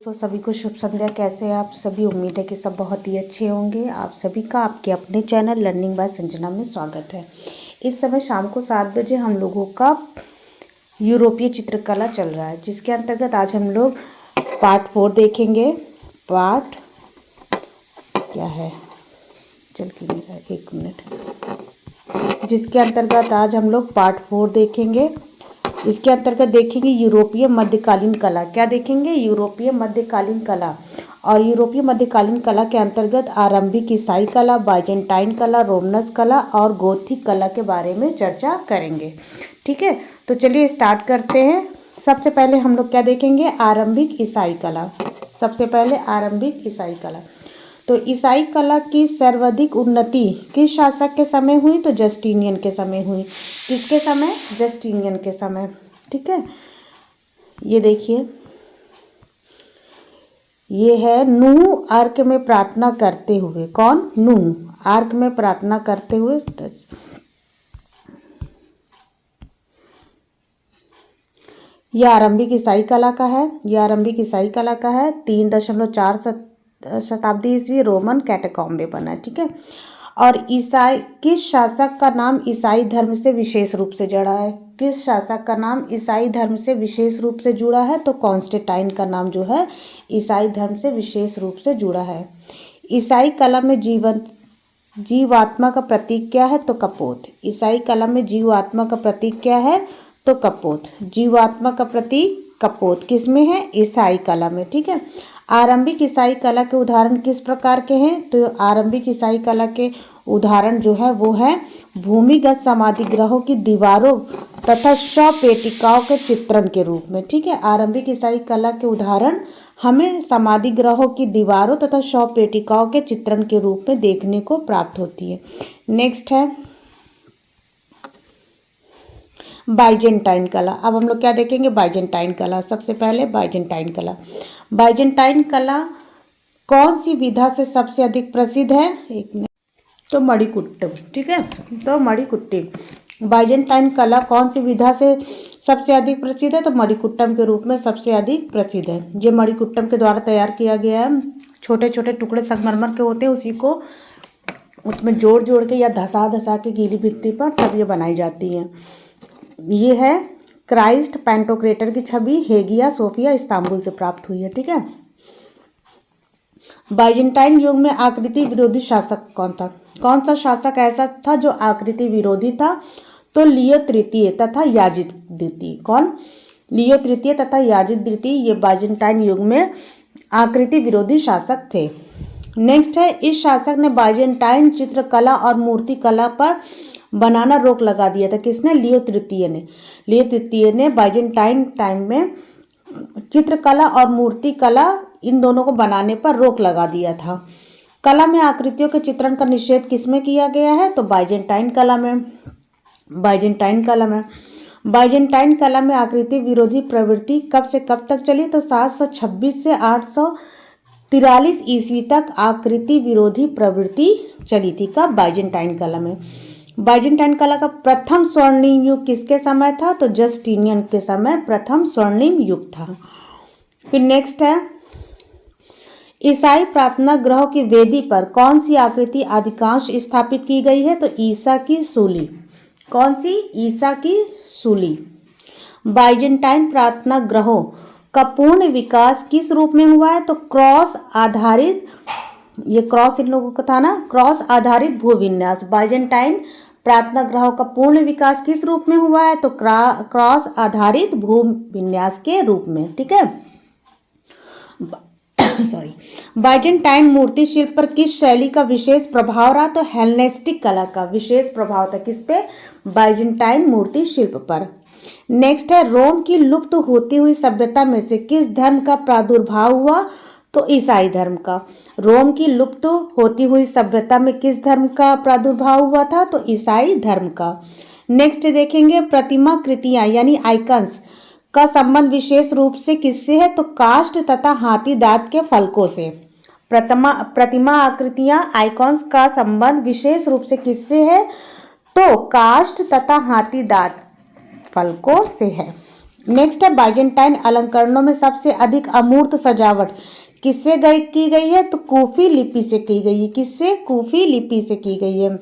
तो सभी को शुभ संध्या। कैसे हैं आप सभी? उम्मीद है कि सब बहुत ही अच्छे होंगे। आप सभी का आपके अपने चैनल लर्निंग बाय संजना में स्वागत है। इस समय शाम को 7 बजे हम लोगों का यूरोपीय चित्रकला चल रहा है, जिसके अंतर्गत आज हम लोग पार्ट 4 देखेंगे। पार्ट क्या है, चल के नहीं रहा, 1 मिनट। जिसके अंतर्गत आज हम लोग पार्ट 4 देखेंगे। इसके अंतर्गत देखेंगे यूरोपीय मध्यकालीन कला। क्या देखेंगे? यूरोपीय मध्यकालीन कला। और यूरोपीय मध्यकालीन कला के अंतर्गत आरंभिक ईसाई कला, बाइजेंटाइन कला, रोमनस कला और गोथिक कला के बारे में चर्चा करेंगे। ठीक है, तो चलिए स्टार्ट करते हैं। सबसे पहले हम लोग क्या देखेंगे? आरंभिक ईसाई कला। सबसे पहले आरंभिक ईसाई कला। तो ईसाई कला की सर्वाधिक उन्नति किस शासक के समय हुई? तो जस्टिनियन के समय हुई। किसके समय? जस्टिनियन के समय। ठीक है, ये देखिए, ये है नूह अर्क में प्रार्थना करते हुए। कौन? नूह अर्क में प्रार्थना करते हुए। यह आरंभिक ईसाई कला का है। यह आरंभिक ईसाई कला का है। 3.4 शताब्दी ईस्वी रोमन कैटाकॉम्ब में बना है। ठीक है, और ईसाई किस शासक का नाम ईसाई धर्म से विशेष रूप से जुड़ा है? किस शासक का नाम ईसाई धर्म से विशेष रूप से जुड़ा है? तो कॉन्स्टेंटाइन का नाम जो है ईसाई धर्म से विशेष रूप से जुड़ा है। ईसाई कला में जीवात्मा का प्रतीक क्या है? तो कपोत। ईसाई कला में जीवात्मा का प्रतीक क्या है? तो कपोत। जीवात्मा का प्रतीक कपोत किसमें है? ईसाई कला में। ठीक है, आरंभिक ईसाई कला के उदाहरण किस प्रकार के हैं? तो आरंभिक ईसाई कला के उदाहरण जो है वो है भूमिगत समाधि गृहों की दीवारों तथा शवपेटिकाओं के चित्रण के रूप में। ठीक है, आरंभिक ईसाई कला के उदाहरण हमें समाधि गृहों की दीवारों तथा शवपेटिकाओं के चित्रण के रूप में देखने को प्राप्त होती है। नेक्स्ट है बाइजेंटाइन कला। अब हम लोग क्या देखेंगे? बाइजेंटाइन कला। सबसे पहले बाइजेंटाइन कला। बाइजेंटाइन कला कौन सी विधा से सबसे अधिक प्रसिद्ध है? एक मिनट, तो मणिकुट्टम। ठीक है, तो मणिकुट्टी। बाइजेंटाइन कला कौन सी विधा से सबसे अधिक प्रसिद्ध है? तो मणिकुट्टम के रूप में सबसे अधिक प्रसिद्ध है। ये मणिकुट्टम के द्वारा तैयार किया गया है। छोटे छोटे टुकड़े संगमरमर के होते हैं, उसी को उसमें जोड़ जोड़ के या धसा धसा के गीली भित्ति पर तब ये बनाई जाती है। ये है क्राइस्ट पैंटोक्रेटर की छवि हेगिया सोफिया इस्तांबुल से प्राप्त हुई है। ठीक है, बाइजेंटाइन युग में आकृति विरोधी शासक कौन था? कौन सा शासक ऐसा था जो आकृति विरोधी था? तो लियो तृतीय तथा याजिद द्वितीय। कौन? लियो तृतीय तथा याजिद द्वितीय, ये बाइजेंटाइन युग में आकृति विरोधी शासक थे। नेक्स्ट है, इस शासक ने बाइजेंटाइन चित्रकला और मूर्ति कला पर बनाना रोक लगा दिया था। किसने? लियो तृतीय ने। लियो तृतीय ने बाइजेंटाइन टाइम में चित्रकला और मूर्ति कला इन दोनों को बनाने पर रोक लगा दिया था। कला में आकृतियों के चित्रण का निषेध किसमें किया गया है? तो बाइजेंटाइन कला में। बाइजेंटाइन कला में। बाइजेंटाइन कला में आकृति विरोधी प्रवृत्ति कब से कब तक चली? तो 726 से 843 ईस्वी तक आकृति विरोधी प्रवृत्ति चली थी। कब? बाइजेंटाइन कला में। बाइजेंटाइन कला का प्रथम स्वर्णिम युग किसके समय था? तो जस्टिनियन के समय प्रथम स्वर्णिम युग था। फिर नेक्स्ट है, ईसाई प्रार्थना गृहों की वेदी पर कौन सी आकृति अधिकांश स्थापित की गई है? तो ईसा की सूली। कौन सी? ईसा की सूली। बाइजेंटाइन प्रार्थना गृहों का पूर्ण विकास किस रूप में हुआ है? तो क्रॉस आधारित, ये क्रॉस इन लोगों का था ना, क्रॉस आधारित भूविन्यास। बाइजेंटाइन प्रार्थना गृहों का पूर्ण विकास किस रूप में हुआ है? तो क्रॉस आधारित भूविन्यास के रूप में। ठीक है, सॉरी। बाइजेंटाइन मूर्ति शिल्प पर किस शैली का विशेष प्रभाव रहा? तो हेलेनिस्टिक कला का विशेष प्रभाव था। किस पे? बाइजेंटाइन मूर्ति शिल्प पर। नेक्स्ट है, रोम की लुप्त होती हुई सभ्यता में से किस धर्म का प्रादुर्भाव हुआ? तो ईसाई धर्म का। रोम की लुप्त होती हुई सभ्यता में किस धर्म का प्रादुर्भाव हुआ था? तो ईसाई धर्म का। नेक्स्ट देखेंगे, प्रतिमा कृतियां यानी आइकन्स का संबंध विशेष रूप से किससे है? तो काष्ठ तथा हाथी दांत के फलकों से। प्रतिमा आकृतियां आइकॉन्स का संबंध विशेष रूप से किससे है? तो काष्ठ तथा हाथी दांत फलकों से है। नेक्स्ट है बाइजेंटाइन अलंकरणों में सबसे अधिक अमूर्त सजावट किससे की गई है? तो कूफी लिपि से की गई है। किससे? कूफी लिपि से की गई है।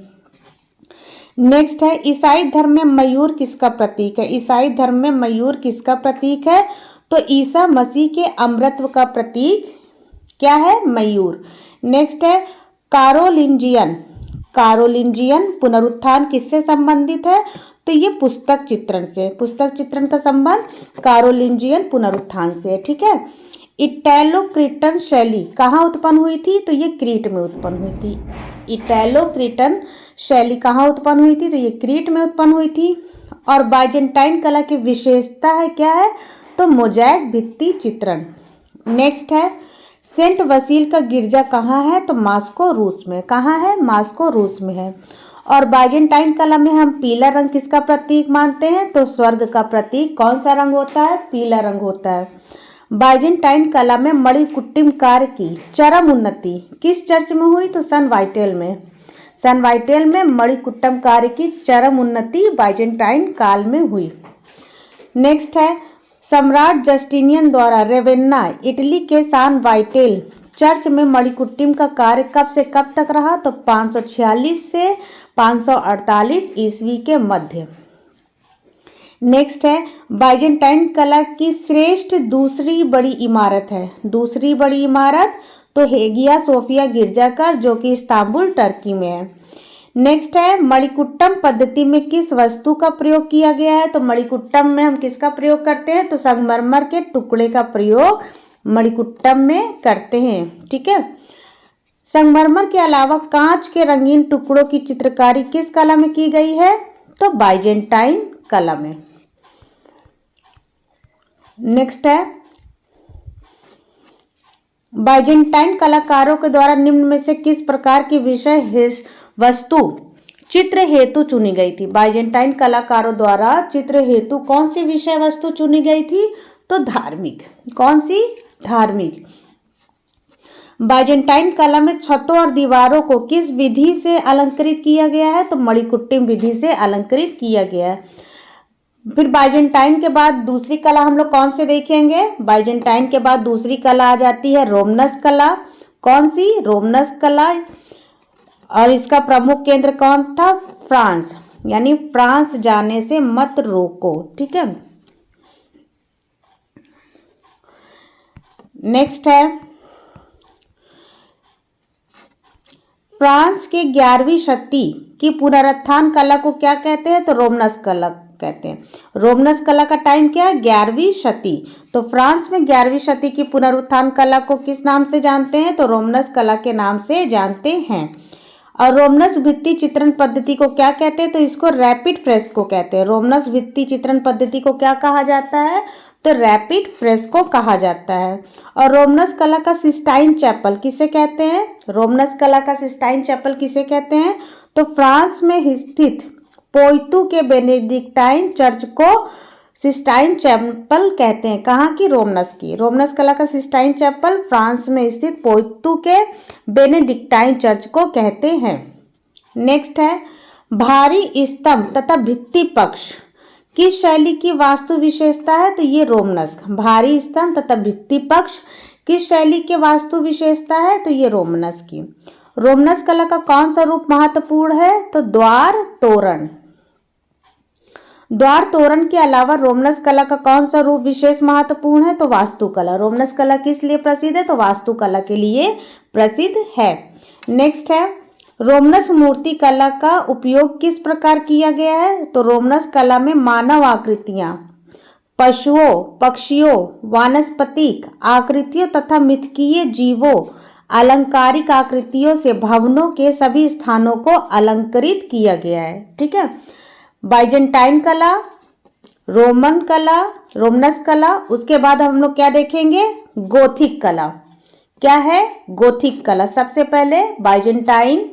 नेक्स्ट है ईसाई धर्म में मयूर किसका प्रतीक है? ईसाई धर्म में मयूर किसका प्रतीक है? तो ईसा मसीह के अमरत्व का प्रतीक क्या है? मयूर। नेक्स्ट है कारोलिंजियन। कारोलिंजियन पुनरुत्थान किससे संबंधित है? तो ये पुस्तक चित्रण से। पुस्तक चित्रण का संबंध कारोलिंजियन पुनरुत्थान से है। ठीक है। इटैलो क्रीटन शैली कहाँ उत्पन्न हुई थी? तो ये क्रीट में उत्पन्न हुई थी। इटैलो क्रीटन शैली कहाँ उत्पन्न हुई थी? तो ये क्रीट में उत्पन्न हुई थी। और बाइजेंटाइन कला की विशेषता है क्या है? तो मोज़ैक भित्ति चित्रण। नेक्स्ट है सेंट वसील का गिरजा कहाँ है? तो मास्को रूस में। कहाँ है? मास्को रूस में है। और बाइजेंटाइन कला में हम पीला रंग किसका प्रतीक मानते हैं? तो स्वर्ग का प्रतीक कौन सा रंग होता है? पीला रंग होता है। बाइजेंटाइन कला में मणिकुट्टिम कार्य की चरम उन्नति किस चर्च में हुई? तो सन वाइटेल में। सन वाइटेल में मणिकुट्टम कार्य की चरम उन्नति बाइजेंटाइन काल में हुई। नेक्स्ट है सम्राट जस्टिनियन द्वारा रेवेन्ना इटली के सान वाइटेल चर्च में मणिकुट्टिम का कार्य कब से कब तक रहा? तो 546 से 548 ईस्वी के मध्य। नेक्स्ट है बाइजेंटाइन कला की श्रेष्ठ दूसरी बड़ी इमारत है। दूसरी बड़ी इमारत तो हेगिया सोफिया गिरजाघर जो कि इस्तांबुल टर्की में है। नेक्स्ट है मणिकुट्टम पद्धति में किस वस्तु का प्रयोग किया गया है? तो मणिकुट्टम में हम किसका प्रयोग करते हैं? तो संगमरमर के टुकड़े का प्रयोग मणिकुट्टम में करते हैं। ठीक है। संगमरमर के अलावा कांच के रंगीन टुकड़ों की चित्रकारी किस कला में की गई है? तो बाइजेंटाइन कला में। नेक्स्ट है बाइजेंटाइन कलाकारों के द्वारा निम्न में से किस प्रकार की विषय वस्तु चित्र हेतु चुनी गई थी? बाइजेंटाइन कलाकारों द्वारा चित्र हेतु कौन सी विषय वस्तु चुनी गई थी? तो धार्मिक। कौन सी? धार्मिक। बाइजेंटाइन कला में छतों और दीवारों को किस विधि से अलंकृत किया गया है? तो मणिकुट्टिम विधि से अलंकृत किया गया है। फिर बाइजेंटाइन के बाद दूसरी कला हम लोग कौन से देखेंगे? बाइजेंटाइन के बाद दूसरी कला आ जाती है रोमनस कला। कौन सी? रोमनस कला। और इसका प्रमुख केंद्र कौन था? फ्रांस। यानी फ्रांस जाने से मत रोको। ठीक है। नेक्स्ट है फ्रांस के 11वीं शती की पुनरुत्थान कला को क्या कहते हैं? तो रोमनस कला कहते हैं। रोमनस कला का टाइम क्या है? 11वीं शती। तो फ्रांस में 11वीं शती की पुनरुत्थान कला को किस नाम से जानते हैं? तो रोमनस कला के नाम से जानते हैं। और रोमनस भित्ति चित्रण पद्धति को क्या कहते हैं? तो इसको रैपिड फ्रेस्को कहते हैं। रोमनस भित्ति चित्रण पद्धति को क्या कहा जाता है? तो रैपिड फ्रेस्को कहा जाता है। और रोमनस कला का सिस्टाइन चैपल किसे कहते हैं? रोमनस कला का सिस्टाइन चैपल किसे कहते हैं? तो फ्रांस में स्थित पोइतु के बेनेडिक्टाइन चर्च को सिस्टाइन चैपल कहते हैं। कहाँ की? रोमनस की। रोमनस कला का सिस्टाइन चैपल फ्रांस में स्थित पोइतु के बेनेडिक्टाइन चर्च को कहते हैं। नेक्स्ट है भारी स्तंभ तथा भित्ति पक्ष किस शैली की वास्तु विशेषता है? तो ये रोमनस। भारी स्तंभ तथा भित्ति पक्ष किस शैली के वास्तु विशेषता है? तो ये रोमनस की। रोमनस कला का कौन सा रूप महत्वपूर्ण है? तो द्वार तोरण। द्वार तोरण के अलावा रोमनस कला का कौन सा रूप विशेष महत्वपूर्ण है? तो वास्तुकला। रोमनस कला किस लिए प्रसिद्ध है? तो वास्तुकला के लिए प्रसिद्ध है। नेक्स्ट है रोमनस मूर्ति कला का उपयोग किस प्रकार किया गया है? तो रोमनस कला में मानव आकृतियां, पशुओं, पक्षियों, वानस्पतिक आकृतियों तथा मिथकीय जीवों, अलंकारिक आकृतियों से भवनों के सभी स्थानों को अलंकृत किया गया है। ठीक है। बाइजेंटाइन कला, रोमन कला, रोमनस कला, उसके बाद हम लोग क्या देखेंगे? गोथिक कला। क्या है? गोथिक कला। सबसे पहले बाइजेंटाइन,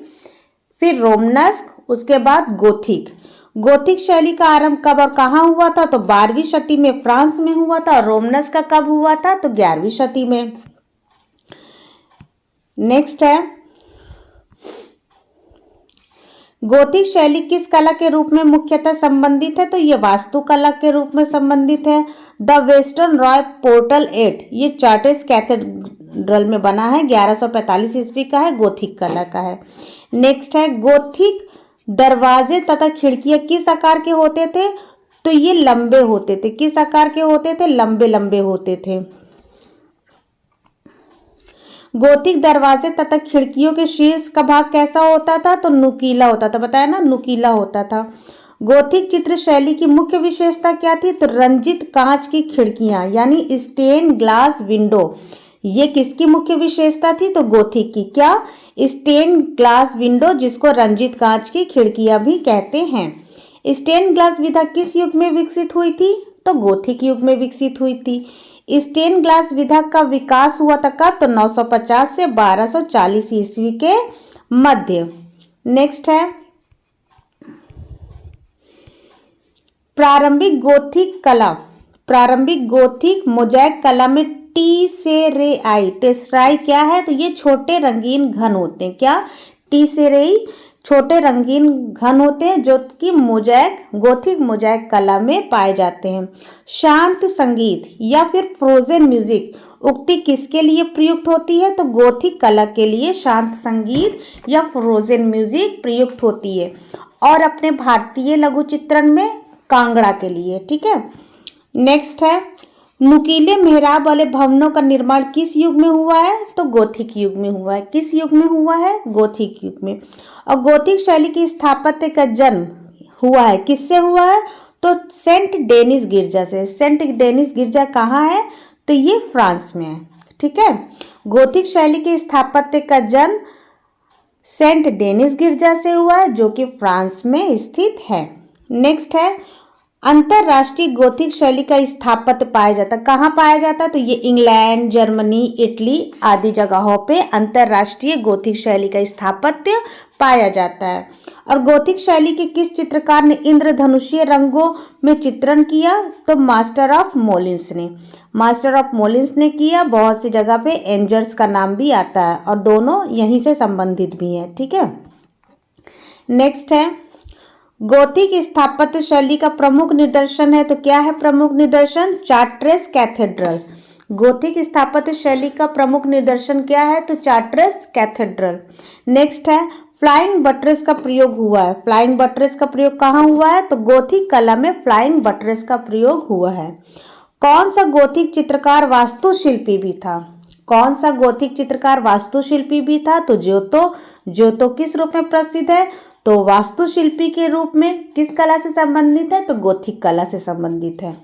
फिर रोमनस, उसके बाद गोथिक। गोथिक शैली का आरंभ कब और कहाँ हुआ था? तो 12वीं शती में फ्रांस में हुआ था। और रोमनस का कब हुआ था? तो 11वीं शती में। नेक्स्ट है गोथिक शैली किस कला के रूप में मुख्यतः संबंधित है? तो ये वास्तुकला के रूप में संबंधित है। द वेस्टर्न रॉय पोर्टल 8 ये चार्टेस कैथेड्रल में बना है, 1145 ईस्वी का है, गोथिक कला का है। नेक्स्ट है गोथिक दरवाजे तथा खिड़कियां किस आकार के होते थे? तो ये लंबे होते थे। किस आकार के होते थे? लंबे लंबे होते थे। गोथिक दरवाजे तथा खिड़कियों के शीर्ष का भाग कैसा होता था? तो नुकीला होता था, बताया ना, नुकीला होता था। गोथिक चित्र शैली की मुख्य विशेषता क्या थी? तो रंजित कांच की खिड़कियां यानी स्टेन ग्लास विंडो। ये किसकी मुख्य विशेषता थी? तो गोथिक की। क्या? स्टेन ग्लास विंडो, जिसको रंजित कांच की खिड़कियां भी कहते हैं। स्टेन ग्लास विधा किस युग में विकसित हुई थी? तो गोथिक युग में विकसित हुई थी। स्टेन ग्लास विधा का विकास हुआ था कब? तो 950 से 1240 ईस्वी के मध्य। नेक्स्ट है प्रारंभिक गोथिक कला। प्रारंभिक गोथिक मोज़ैक कला में टेसेराई। टेसेराई क्या है? तो ये छोटे रंगीन घन होते हैं। क्या? टेसेराई छोटे रंगीन घन होते हैं जो कि मोज़ैक गोथिक मोज़ैक कला में पाए जाते हैं। शांत संगीत या फिर फ्रोजन म्यूजिक उक्ति किसके लिए प्रयुक्त होती है? तो गोथिक कला के लिए शांत संगीत या फ्रोजन म्यूजिक प्रयुक्त होती है। और अपने भारतीय लघु चित्रण में कांगड़ा के लिए। ठीक है। नेक्स्ट है नुकीले मेहराब वाले भवनों का निर्माण किस युग में हुआ है? तो गोथिक युग में हुआ है। किस युग में हुआ है? गोथिक युग में। और गोथिक शैली की स्थापत्य का जन्म हुआ है किससे हुआ है? तो सेंट डेनिस गिरजा से। सेंट डेनिस गिरजा कहाँ है? तो ये फ्रांस में है। ठीक है। गोथिक शैली के स्थापत्य का जन्म सेंट डेनिस गिरजा से हुआ है जो कि फ्रांस में स्थित है। नेक्स्ट है अंतरराष्ट्रीय गोथिक शैली का स्थापत्य पाया जाता है। कहाँ पाया जाता है? तो ये इंग्लैंड, जर्मनी, इटली आदि जगहों पे अंतरराष्ट्रीय गोथिक शैली का स्थापत्य पाया जाता है। और गोथिक शैली के किस चित्रकार ने इंद्रधनुषीय रंगों में चित्रण किया? तो मास्टर ऑफ मोलिन्स ने। मास्टर ऑफ मोलिन्स ने किया। बहुत सी जगह पे एंजर्स का नाम भी आता है और दोनों यहीं से संबंधित भी हैं। ठीक है। नेक्स्ट है गोथिक स्थापत्य शैली का प्रमुख निदर्शन है। तो क्या है प्रमुख निदर्शन? चार्ट्रेस कैथेड्रल। गोथिक स्थापत्य शैली का प्रमुख निदर्शन क्या है? तो चार्ट्रेस कैथेड्रल। नेक्स्ट है फ्लाइंग बट्रेस का प्रयोग हुआ है। फ्लाइंग बट्रेस का प्रयोग कहाँ हुआ है? तो गोथिक कला में फ्लाइंग बट्रेस का प्रयोग हुआ है। कौन सा गोथिक चित्रकार वास्तुशिल्पी भी था? कौन सा गोथिक चित्रकार वास्तुशिल्पी भी था? तो ज्योतो। ज्योतो किस रूप में प्रसिद्ध है? तो वास्तुशिल्पी के रूप में। किस कला से संबंधित है? तो गोथिक कला से संबंधित है।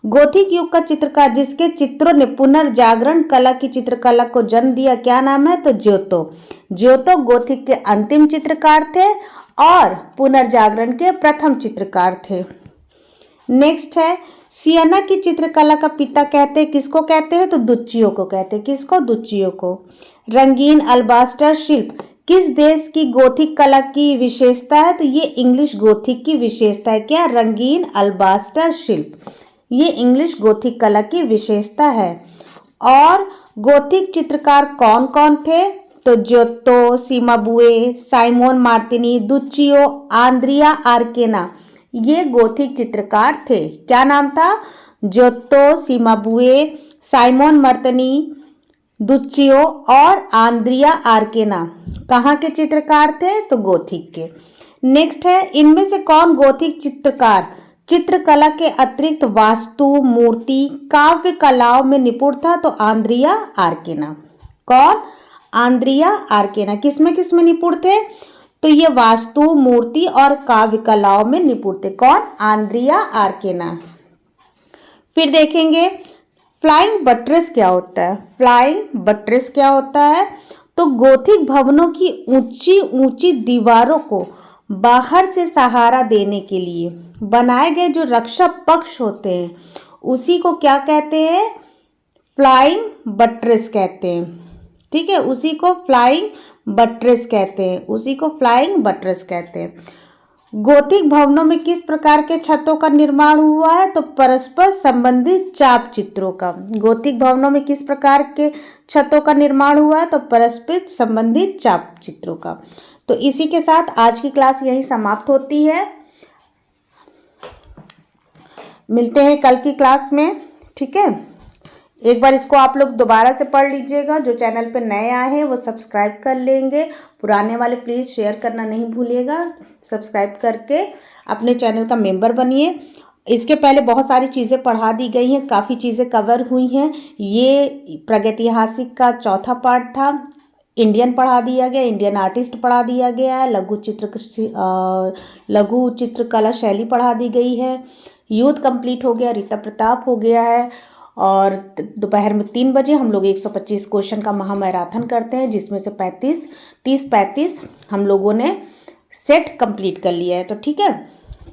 गोथिक युग का चित्रकार जिसके चित्रों ने पुनर्जागरण कला की चित्रकला को जन्म दिया, क्या नाम है? तो ज्योतो। ज्योतो गोथिक के अंतिम चित्रकार थे और पुनर्जागरण के प्रथम चित्रकार थे। नेक्स्ट है सियना की चित्रकला का पिता कहते हैं किसको कहते हैं? तो दुच्चियो को कहते हैं। किसको? दुच्चियो को। रंगीन अल्बास्टर शिल्प किस देश की गोथिक कला की विशेषता है? तो ये इंग्लिश गोथिक की विशेषता है। क्या? रंगीन अल्बास्टर शिल्प ये इंग्लिश गोथिक कला की विशेषता है। और गोथिक चित्रकार कौन कौन थे? तो ज्योतो, सीमाबुए, साइमोन मार्तिनी, दुच्चियो, आंद्रिया आर्केना ये गोथिक चित्रकार थे। क्या नाम था? ज्योतो, सीमाबुए, साइमोन मार्तिनी, दुच्चियो और आंद्रिया आर्केना कहाँ के चित्रकार थे? तो गोथिक के। नेक्स्ट है इनमें से कौन गोथिक चित्रकार चित्रकला के अतिरिक्त वास्तु, मूर्ति, काव्य कलाओं में निपुण था? तो आंद्रिया आर्केना। कौन? आंद्रिया आर्केना। किसमें निपुण थे? तो ये वास्तु, मूर्ति और काव्य कलाओं में निपुण थे। कौन? आंद्रिया आर्केना। फिर देखेंगे फ्लाइंग बट्रेस क्या होता है। फ्लाइंग बट्रेस क्या होता है? तो गोथिक भवनों की ऊंची ऊंची दीवारों को बाहर से सहारा देने के लिए बनाए गए जो रक्षा पक्ष होते हैं उसी को क्या कहते हैं? फ्लाइंग बट्रेस कहते हैं। ठीक है, उसी को फ्लाइंग बट्रेस कहते हैं। उसी को फ्लाइंग बट्रेस कहते हैं। गोथिक भवनों में किस प्रकार के छतों का निर्माण हुआ है? तो परस्पर संबंधित चाप चित्रों का। गोथिक भवनों में किस प्रकार के छतों का निर्माण हुआ है? तो परस्पर संबंधित चाप चित्रों का। तो इसी के साथ आज की क्लास यहीं समाप्त होती है। मिलते हैं कल की क्लास में। ठीक है। एक बार इसको आप लोग दोबारा से पढ़ लीजिएगा। जो चैनल पे नए आए हैं वो सब्सक्राइब कर लेंगे, पुराने वाले प्लीज़ शेयर करना नहीं भूलिएगा। सब्सक्राइब करके अपने चैनल का मेंबर बनिए। इसके पहले बहुत सारी चीज़ें पढ़ा दी गई हैं, काफ़ी चीज़ें कवर हुई हैं। ये प्रागैतिहासिक का चौथा पार्ट था। इंडियन पढ़ा दिया गया, इंडियन आर्टिस्ट पढ़ा दिया गया है, लघु चित्रकला शैली पढ़ा दी गई है। यूथ कंप्लीट हो गया, रीता प्रताप हो गया है। और दोपहर में 3 बजे हम लोग 125 क्वेश्चन का महामैराथन करते हैं, जिसमें से 35 हम लोगों ने सेट कंप्लीट कर लिया है। तो ठीक है,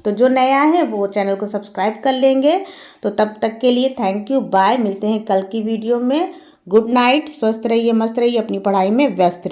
तो जो नया है वो चैनल को सब्सक्राइब कर लेंगे। तो तब तक के लिए थैंक यू, बाय। मिलते हैं कल की वीडियो में। गुड नाइट, स्वस्थ रहिए, मस्त रहिए, अपनी पढ़ाई में व्यस्त रहिए।